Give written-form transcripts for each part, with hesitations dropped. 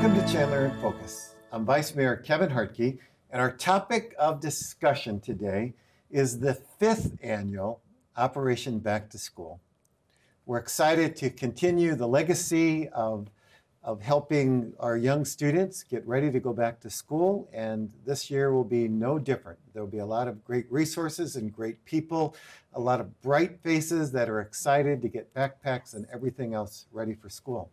Welcome to Chandler in Focus. I'm Vice Mayor Kevin Harke, and our topic of discussion today is the 5th annual Operation Back to School. We're excited to continue the legacy of helping our young students get ready to go back to school, and this year will be no different. There'll be a lot of great resources and great people, a lot of bright faces that are excited to get backpacks and everything else ready for school.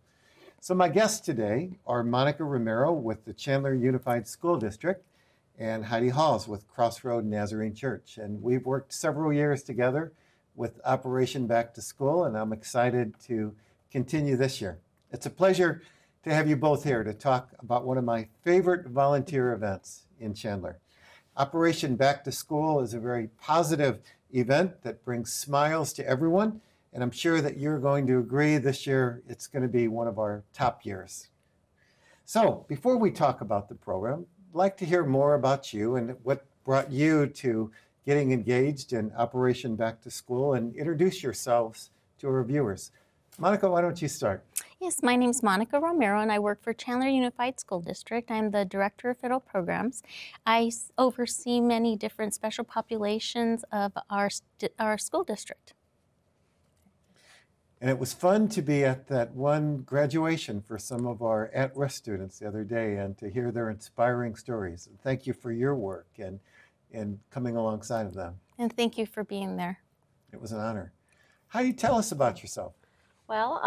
So my guests today are Monica Romero with the Chandler Unified School District and Heidi Halls with Crossroads Nazarene Church. And we've worked several years together with Operation Back to School, and I'm excited to continue this year. It's a pleasure to have you both here to talk about one of my favorite volunteer events in Chandler. Operation Back to School is a very positive event that brings smiles to everyone, and I'm sure that you're going to agree this year it's going to be one of our top years. So before we talk about the program, I'd like to hear more about you and what brought you to getting engaged in Operation Back to School, and introduce yourselves to our viewers. Monica, why don't you start? Yes, my name is Monica Romero, and I work for Chandler Unified School District. I'm the Director of Federal Programs. I oversee many different special populations of our school district. And it was fun to be at that one graduation for some of our at-risk students the other day and to hear their inspiring stories. And thank you for your work and coming alongside of them. And thank you for being there. It was an honor. How do you tell us about yourself? Well,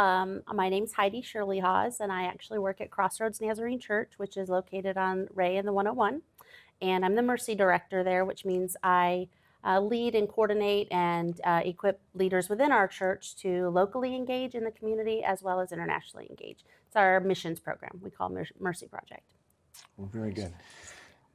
my name's Heidi Shirley-Hawes, and I actually work at Crossroads Nazarene Church, which is located on Ray and the 101. And I'm the Mercy Director there, which means I lead and coordinate and equip leaders within our church to locally engage in the community as well as internationally engage. It's our missions program we call Mercy Project. Well, very good.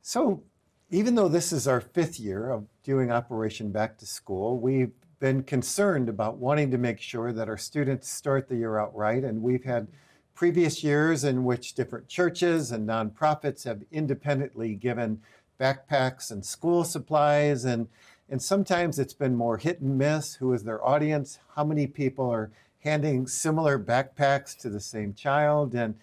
So even though this is our 5th year of doing Operation Back to School, we've been concerned about wanting to make sure that our students start the year out right. And we've had previous years in which different churches and nonprofits have independently given backpacks and school supplies. And sometimes it's been more hit and miss. Who is their audience? How many people are handing similar backpacks to the same child? And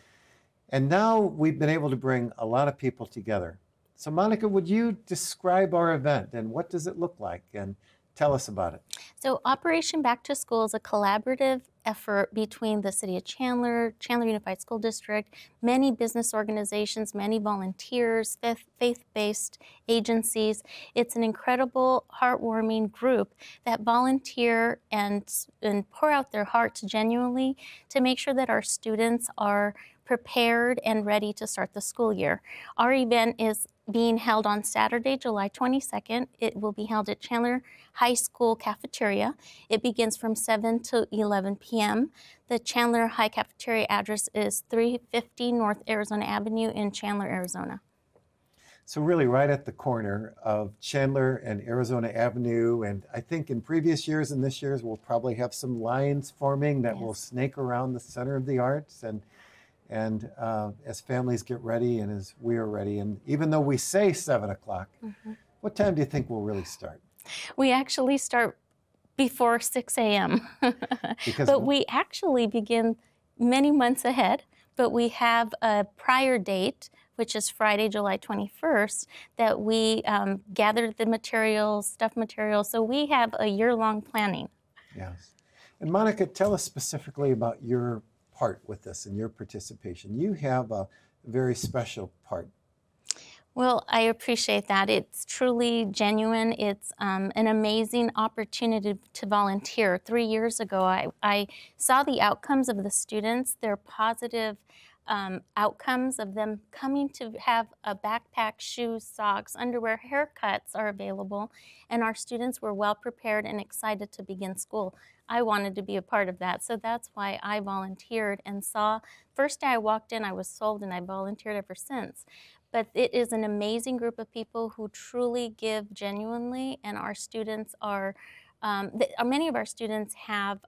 now we've been able to bring a lot of people together. So Monica, would you describe our event and what does it look like? And tell us about it. So Operation Back to School is a collaborative effort between the City of Chandler, Chandler Unified School District, many business organizations, many volunteers, faith-based agencies. It's an incredible, heartwarming group that volunteer and pour out their hearts genuinely to make sure that our students are prepared and ready to start the school year. Our event is being held on Saturday, July 22nd. It will be held at Chandler High School Cafeteria. It begins from 7 to 11 p.m. The Chandler High Cafeteria address is 350 North Arizona Avenue in Chandler, Arizona. So really right at the corner of Chandler and Arizona Avenue. And I think in previous years and this year's, we'll probably have some lines forming that will snake around the Center of the Arts. And as families get ready and as we are ready, and even though we say 7 o'clock, what time do you think we'll really start? We actually start before 6 a.m. But we actually begin many months ahead, but we have a prior date, which is Friday, July 21st, that we gathered the materials, stuff materials, so we have a year-long planning. Yes. And Monica, tell us specifically about your part with this and your participation. You have a very special part. Well, I appreciate that. It's truly genuine. It's an amazing opportunity to volunteer. 3 years ago, I saw the outcomes of the students, their positive outcomes of them coming to have a backpack, shoes, socks, underwear, haircuts are available, and our students were well prepared and excited to begin school. I wanted to be a part of that, so that's why I volunteered and saw. First day I walked in, I was sold, and I volunteered ever since. But it is an amazing group of people who truly give genuinely, and our students are, many of our students have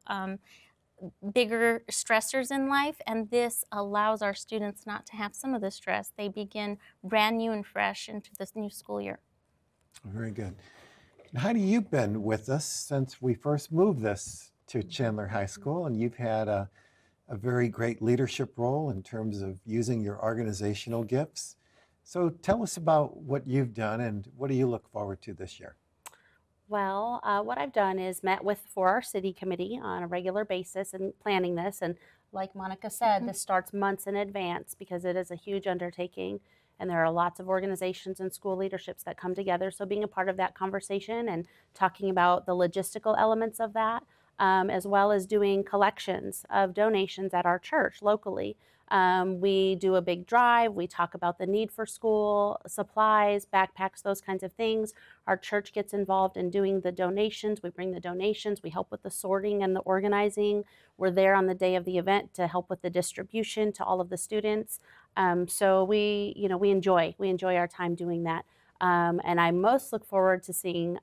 bigger stressors in life, and this allows our students not to have some of the stress. They begin brand new and fresh into this new school year. Very good. Heidi, you've been with us since we first moved this to Chandler High School, and you've had a a very great leadership role in terms of using your organizational gifts. So tell us about what you've done and what do you look forward to this year? Well, what I've done is met with for our city committee on a regular basis and planning this. And like Monica said, this starts months in advance because it is a huge undertaking. And there are lots of organizations and school leaderships that come together. So being a part of that conversation and talking about the logistical elements of that, as well as doing collections of donations at our church locally. We do a big drive. We talk about the need for school supplies, backpacks, those kinds of things. Our church gets involved in doing the donations. We bring the donations. We help with the sorting and the organizing. We're there on the day of the event to help with the distribution to all of the students. So we enjoy our time doing that. And I most look forward to seeing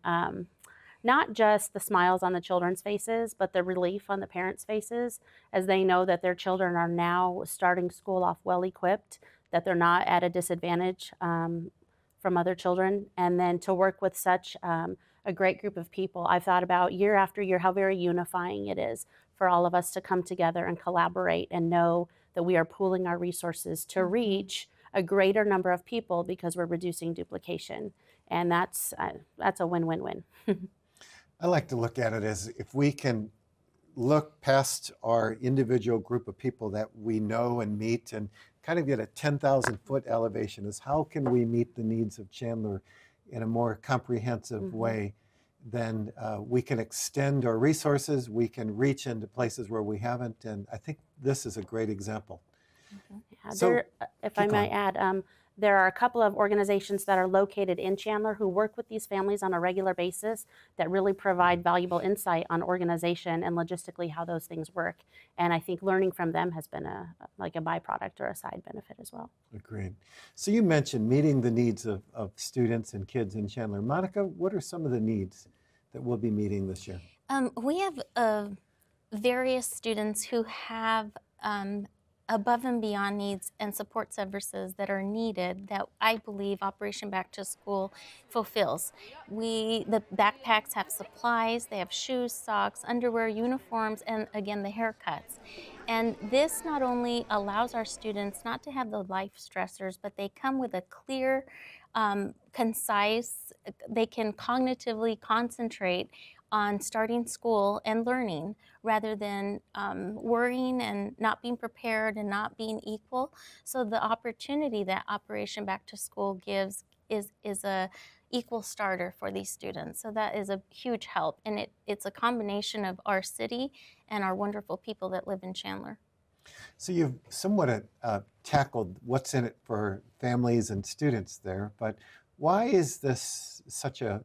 not just the smiles on the children's faces, but the relief on the parents' faces as they know that their children are now starting school off well-equipped, that they're not at a disadvantage from other children. And then to work with such a great group of people, I've thought about year after year how very unifying it is for all of us to come together and collaborate and know that we are pooling our resources to reach a greater number of people because we're reducing duplication. And that's a win-win-win. I like to look at it as if we can look past our individual group of people that we know and meet and kind of get a 10,000-foot elevation is how can we meet the needs of Chandler in a more comprehensive way, then we can extend our resources, we can reach into places where we haven't, and I think this is a great example. Yeah, So, if I might add, there are a couple of organizations that are located in Chandler who work with these families on a regular basis that really provide valuable insight on organization and logistically how those things work. And I think learning from them has been like a byproduct or a side benefit as well. Agreed. So you mentioned meeting the needs of students and kids in Chandler. Monica, what are some of the needs that we'll be meeting this year? We have various students who have above and beyond needs and support services that are needed that I believe Operation Back to School fulfills. The backpacks have supplies, they have shoes, socks, underwear, uniforms, and again, the haircuts. And this not only allows our students not to have the life stressors, but they come with a clear, concise, they can cognitively concentrate on starting school and learning rather than worrying and not being prepared and not being equal. So the opportunity that Operation Back to School gives is a equal starter for these students. So that is a huge help. And it's a combination of our city and our wonderful people that live in Chandler. So you've somewhat tackled what's in it for families and students there, but why is this such a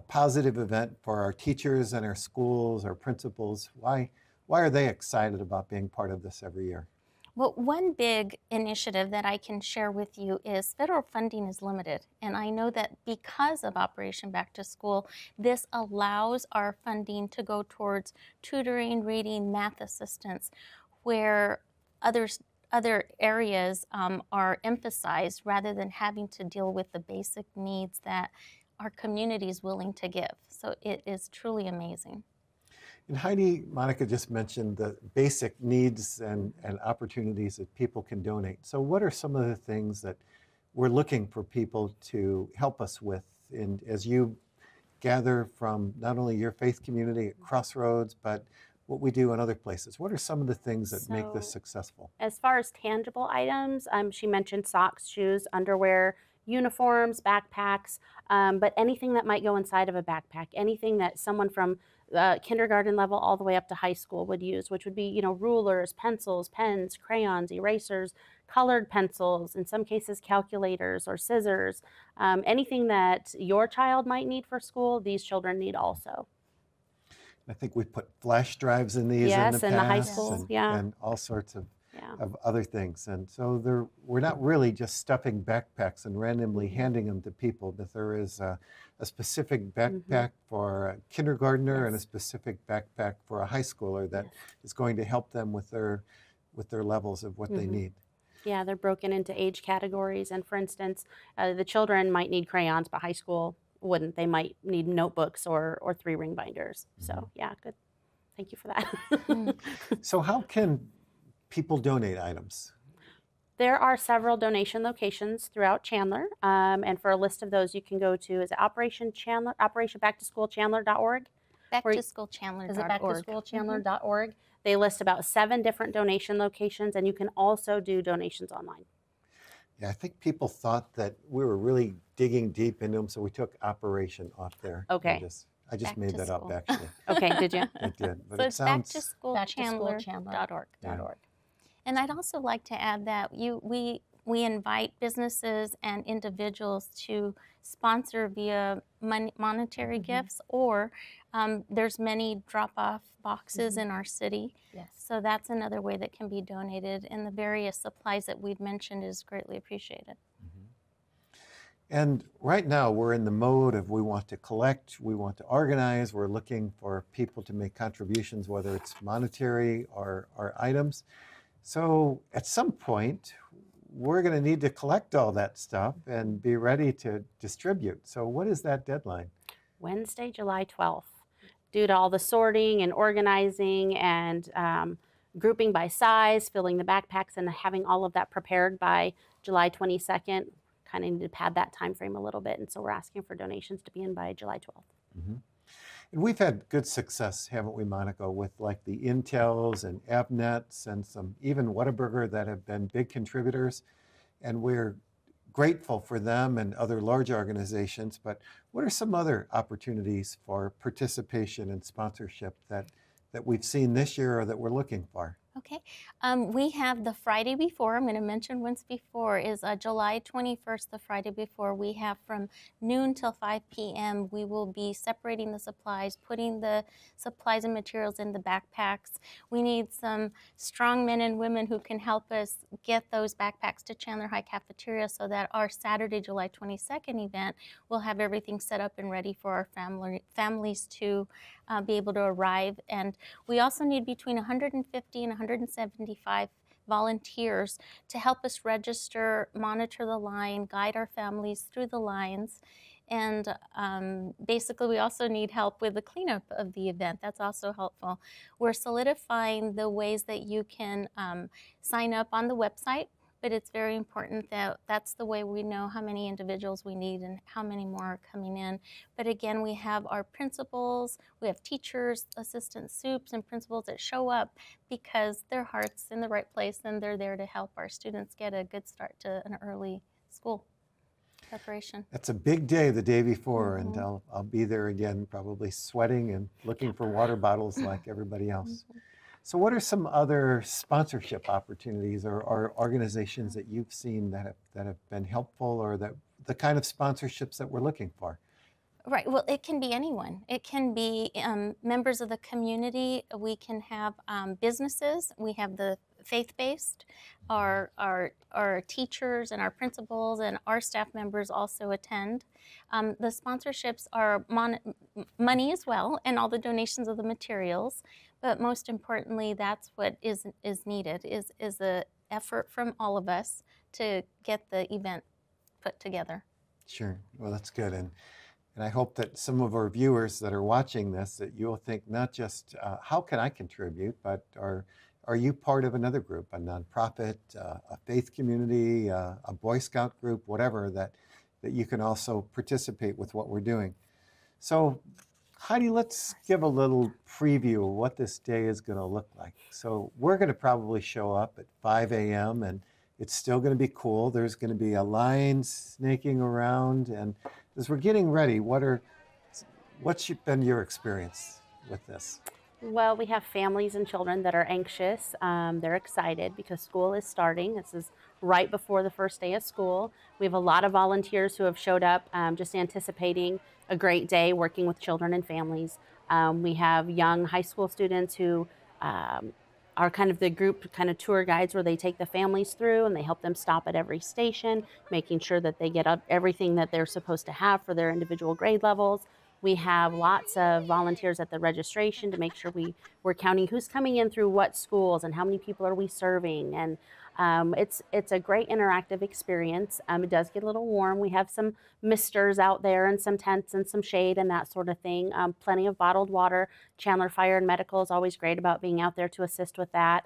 positive event for our teachers and our schools, our principals? Why are they excited about being part of this every year? Well, one big initiative that I can share with you is federal funding is limited. And I know that because of Operation Back to School, this allows our funding to go towards tutoring, reading, math assistance, where other areas are emphasized rather than having to deal with the basic needs that our community is willing to give. So it is truly amazing. And Heidi, Monica just mentioned the basic needs and opportunities that people can donate. So what are some of the things that we're looking for people to help us with as you gather from not only your faith community at Crossroads, but what we do in other places? What are some of the things that make this successful? As far as tangible items, she mentioned socks, shoes, underwear, uniforms, backpacks, but anything that might go inside of a backpack, anything that someone from kindergarten level all the way up to high school would use, which would be, rulers, pencils, pens, crayons, erasers, colored pencils, in some cases calculators or scissors, anything that your child might need for school, these children need also. I think we put flash drives in these yes, in the past, the high school, and all sorts of other things. And so we're not really just stuffing backpacks and randomly handing them to people, but there is a specific backpack for a kindergartner and a specific backpack for a high schooler that is going to help them with their levels of what they need. Yeah, they're broken into age categories. And for instance, the children might need crayons, but high school wouldn't. They might need notebooks or 3-ring binders. So yeah, good. Thank you for that. So how can people donate items? There are several donation locations throughout Chandler, and for a list of those, you can go to, is it Operation Chandler, operationbacktoschoolchandler.org? Backtoschoolchandler.org. Is it backtoschoolchandler.org? They list about 7 different donation locations, and you can also do donations online. Yeah, I think people thought that we were really digging deep into them, so we took operation off there. Okay. I just Back made to that up, school. actually. Okay, did you? I did, but So it it's sounds... backtoschoolchandler.org. Yeah. And I'd also like to add that we invite businesses and individuals to sponsor via monetary gifts, or there's many drop-off boxes in our city. Yes. So that's another way that can be donated, and the various supplies that we've mentioned is greatly appreciated. And right now we're in the mode of we want to collect, we want to organize, we're looking for people to make contributions, whether it's monetary or items. So at some point, we're going to need to collect all that stuff and be ready to distribute. So what is that deadline? Wednesday, July 12th. Due to all the sorting and organizing and grouping by size, filling the backpacks, and having all of that prepared by July 22nd, kind of need to pad that time frame a little bit. And so we're asking for donations to be in by July 12th. Mm-hmm. And we've had good success, haven't we, Monica, with like the Intels and Abnets and some even Whataburger that have been big contributors. And we're grateful for them and other large organizations. But what are some other opportunities for participation and sponsorship that we've seen this year or that we're looking for? Okay, we have the Friday before, I'm going to mention once before, is July 21st, the Friday before. We have from noon till 5 p.m. We will be separating the supplies, putting the supplies and materials in the backpacks. We need some strong men and women who can help us get those backpacks to Chandler High Cafeteria so that our Saturday, July 22nd event will have everything set up and ready for our families to be able to arrive. And we also need between 150 and 175 volunteers to help us register, monitor the line, guide our families through the lines. And basically, we also need help with the cleanup of the event. That's also helpful. We're solidifying the ways that you can sign up on the website, but it's very important that that's the way we know how many individuals we need and how many more are coming in. But again, we have our principals, we have teachers, assistant soups, and principals that show up because their heart's in the right place and they're there to help our students get a good start to an early school preparation. That's a big day the day before, and I'll be there again, probably sweating and looking for water bottles like everybody else. So what are some other sponsorship opportunities or organizations that you've seen that have been helpful, or that the kind of sponsorships that we're looking for? Right, well, it can be anyone. It can be members of the community. We can have businesses. We have the faith-based. Our teachers and our principals and our staff members also attend. The sponsorships are money as well, and all the donations of the materials. But most importantly, that's what is needed, is the effort from all of us to get the event put together. Sure, well, that's good. And I hope that some of our viewers that are watching this, that you'll think not just how can I contribute, but are you part of another group, a nonprofit, a faith community, a Boy Scout group, whatever, that you can also participate with what we're doing. So Heidi, let's give a little preview of what this day is going to look like. So we're going to probably show up at 5 a.m. and it's still going to be cool. There's going to be a line snaking around, and as we're getting ready, what's been your experience with this? Well, we have families and children that are anxious. They're excited because school is starting. This is right before the first day of school. We have a lot of volunteers who have showed up just anticipating a great day working with children and families. We have young high school students who are kind of the group kind of tour guides where they take the families through and they help them stop at every station, making sure that they get everything that they're supposed to have for their individual grade levels. We have lots of volunteers at the registration to make sure we're counting who's coming in through what schools and how many people are we serving. And it's a great interactive experience. It does get a little warm. We have some misters out there and some tents and some shade and that sort of thing. Plenty of bottled water. Chandler Fire and Medical is always great about being out there to assist with that.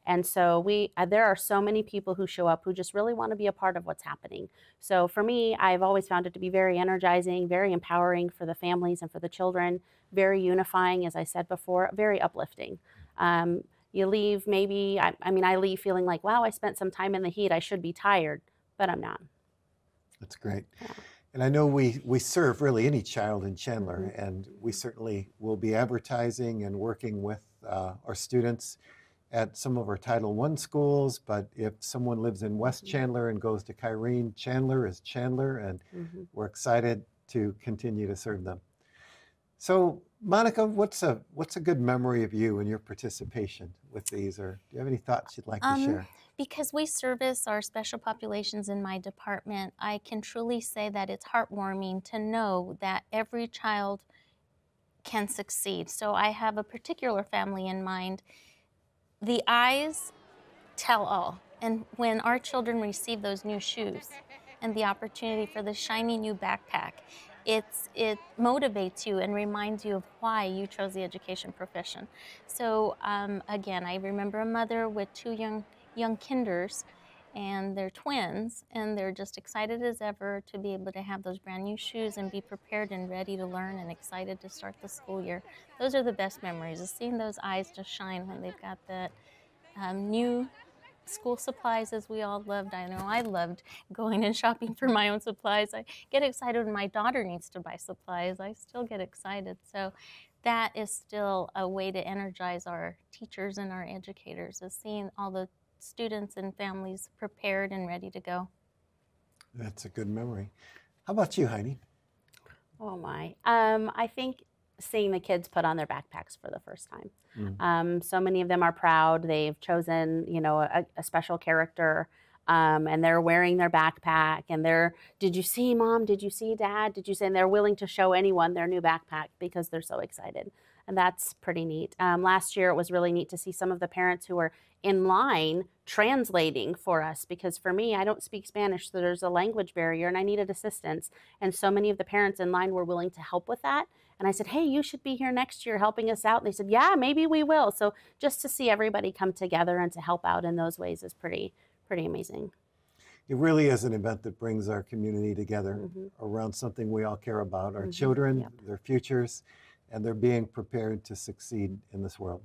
And so there are so many people who show up who just really want to be a part of what's happening. So for me, I've always found it to be very energizing, very empowering for the families and for the children, very unifying, as I said before, very uplifting. You leave maybe, I leave feeling like, wow, I spent some time in the heat. I should be tired, but I'm not. That's great. Yeah. And I know we serve really any child in Chandler, Mm-hmm. and we certainly will be advertising and working with our students at some of our Title I schools, but if someone lives in West Chandler and goes to Kyrene, Chandler is Chandler, and we're excited to continue to serve them. So, Monica, what's a good memory of you and your participation with these, or do you have any thoughts you'd like to share? Because we service our special populations in my department, I can truly say that it's heartwarming to know that every child can succeed. So I have a particular family in mind. The eyes tell all. And when our children receive those new shoes and the opportunity for the shiny new backpack, it motivates you and reminds you of why you chose the education profession. So again, I remember a mother with two young kinders, and they're twins, and they're just excited as ever to be able to have those brand new shoes and be prepared and ready to learn and excited to start the school year. Those are the best memories, is seeing those eyes just shine when they've got that new school supplies, as we all loved. I know I loved going and shopping for my own supplies. I get excited when my daughter needs to buy supplies. I still get excited. So that is still a way to energize our teachers and our educators, is seeing all the students and families prepared and ready to go. That's a good memory. How about you, Heidi? Oh my. I think seeing the kids put on their backpacks for the first time. So many of them are proud. They've chosen, a special character, and they're wearing their backpack, and did you see Mom? Did you see Dad? Did you see? And they're willing to show anyone their new backpack because they're so excited. And that's pretty neat. Last year, it was really neat to see some of the parents who were in line translating for us, because for me, I don't speak Spanish, so there's a language barrier and I needed assistance. And so many of the parents in line were willing to help with that. And I said, hey, you should be here next year helping us out. And they said, yeah, maybe we will. So just to see everybody come together and to help out in those ways is pretty amazing. It really is an event that brings our community together around something we all care about, our children, their futures, and they're being prepared to succeed in this world.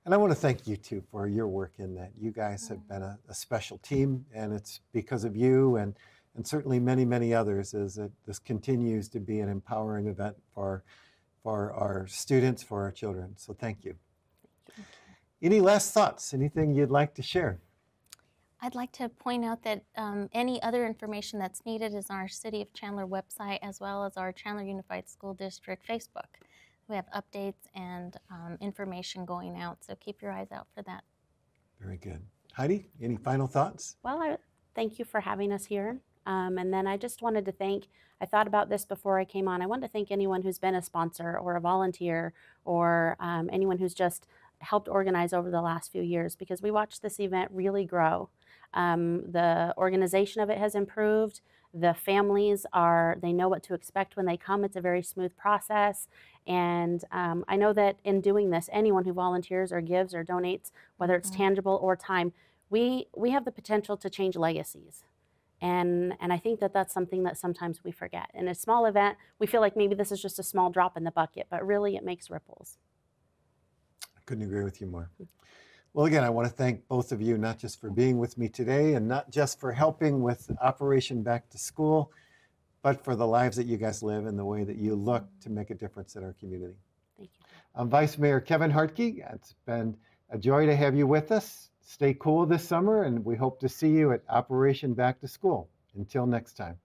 And I want to thank you too for your work in that. You guys have been a special team, and it's because of you and certainly many, many others, is that this continues to be an empowering event for our students, for our children. So thank you. Any last thoughts? Anything you'd like to share? I'd like to point out that any other information that's needed is on our City of Chandler website, as well as our Chandler Unified School District Facebook. We have updates and information going out, so keep your eyes out for that. Very good. Heidi, any final thoughts? Well, I thank you for having us here. And then I just wanted to thank, I thought about this before I came on, I wanted to thank anyone who's been a sponsor or a volunteer, or anyone who's just helped organize over the last few years, because we watched this event really grow. The organization of it has improved. The families they know what to expect when they come. It's a very smooth process. And I know that in doing this, anyone who volunteers or gives or donates, whether it's tangible or time, we have the potential to change legacies. And I think that that's something that sometimes we forget. In a small event, we feel like maybe this is just a small drop in the bucket, but really it makes ripples. I couldn't agree with you more. Well, again, I want to thank both of you, not just for being with me today and not just for helping with Operation Back to School, but for the lives that you guys live and the way that you look to make a difference in our community. Thank you. I'm Vice Mayor Kevin Harke. It's been a joy to have you with us. Stay cool this summer, and we hope to see you at Operation Back to School. Until next time.